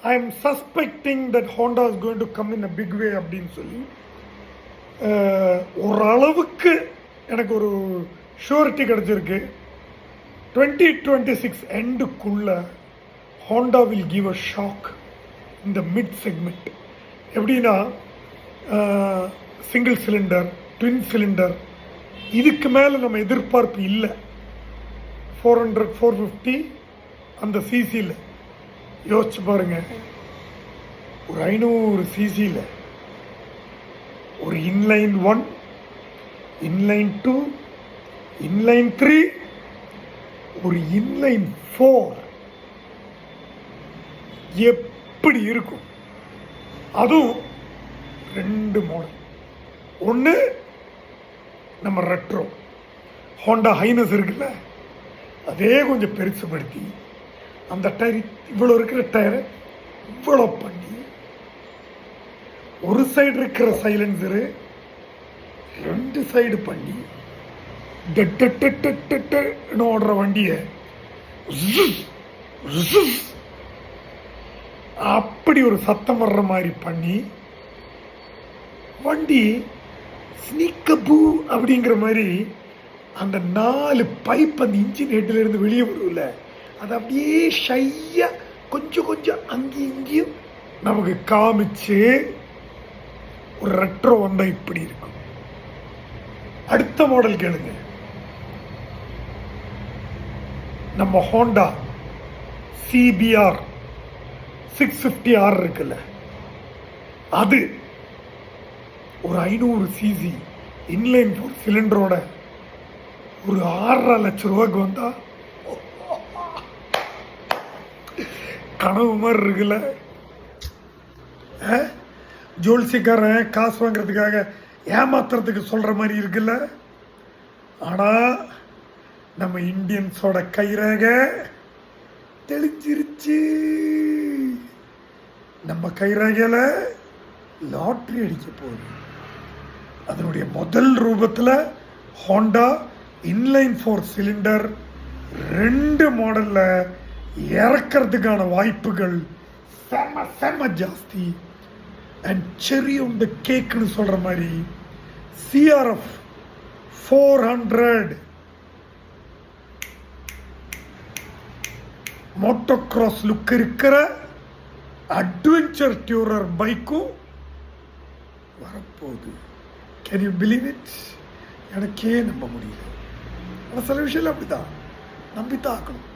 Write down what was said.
I am suspecting that Honda is going to come in a big way அப்படின்னு சொல்லி ஓரளவுக்கு எனக்கு ஒரு ஷூரிட்டி கிடச்சிருக்கு. 2026 எண்டுக்குள்ள Honda will give a shock இந்த மிட் செக்மெண்ட். எப்படின்னா சிங்கிள் சிலிண்டர், ட்வின் சிலிண்டர், இதுக்கு மேலே நம்ம எதிர்பார்ப்பு இல்லை. 400 450 அந்த சிசியில் யோசிச்சு பாருங்க. ஒரு 500 சிசியில் ஒரு இன்லைன் 1, இன்லைன் 2, இன்லைன் 3, ஒரு இன்லைன் 4 எப்படி இருக்கும்? அதுவும் 2 மாடல். ஒன்று நம்ம ரெட்ரோ ஹோண்டா ஹைனஸ் இருக்குல்ல, அதே கொஞ்சம் பெருசுபடுத்தி அந்த டயர் இவ்வளோ இருக்கிற டயரை இவ்வளோ பண்ணி ஒரு சைடு இருக்கிற சைலன்சரு 2 சைடு பண்ணி ஓடுற வண்டியை அப்படி ஒரு சத்தம் வர்ற மாதிரி பண்ணி வண்டி ஸ்னீக்கபூ அப்படிங்கிற மாதிரி அந்த 4 பைப் அந்த இன்ஜின் ஹெட்டில் இருந்து வெளியே வரும்ல, அது அப்படியே ஷையா கொஞ்சம் கொஞ்சம் அங்கேயும் இங்கேயும் நமக்கு காமிச்சு ஒரு ரெட்ரோ வந்தால் இப்படி இருக்கும். அடுத்த மாடல் கேளுங்க. நம்ம ஹோண்டா CBR 650R இருக்குல்ல, அது ஒரு 500 சிசி இன்லைன் 4 சிலிண்டரோட ஒரு 6.5 லட்சம் ரூபாய்க்கு வந்தா கனவு மாதிரி இருக்குல்ல. ஜோல்சிக்காரன் காசு வாங்குறதுக்காக ஏமாத்துறதுக்கு சொல்ற மாதிரி இருக்குல்ல. ஆனா நம்ம இந்தியன்ஸோட கைரேக தெளிஞ்சிருச்சு. நம்ம கைரேகையில லாட்ரி அடிக்க போகுது. அதனுடைய முதல் ரூபத்தில் ஹோண்டா இன்லைன் 4 சிலிண்டர் 2 மாடலில் இறக்கிறதுக்கான வாய்ப்புகள் செம ஜாஸ்தி. அண்ட் செரி ஆன் த கேக்னு சொல்கிற மாதிரி CRF 400 மோட்டோக்ராஸ் லுக் இருக்கிற அட்வென்ச்சர் டூரர் பைக்கும் வரப்போகுது. Can you believe it? எனக்கே நம்ப முடியல. ஆனால் சில விஷயம் அப்படிதான் நம்பித்தான் ஆக்கணும்.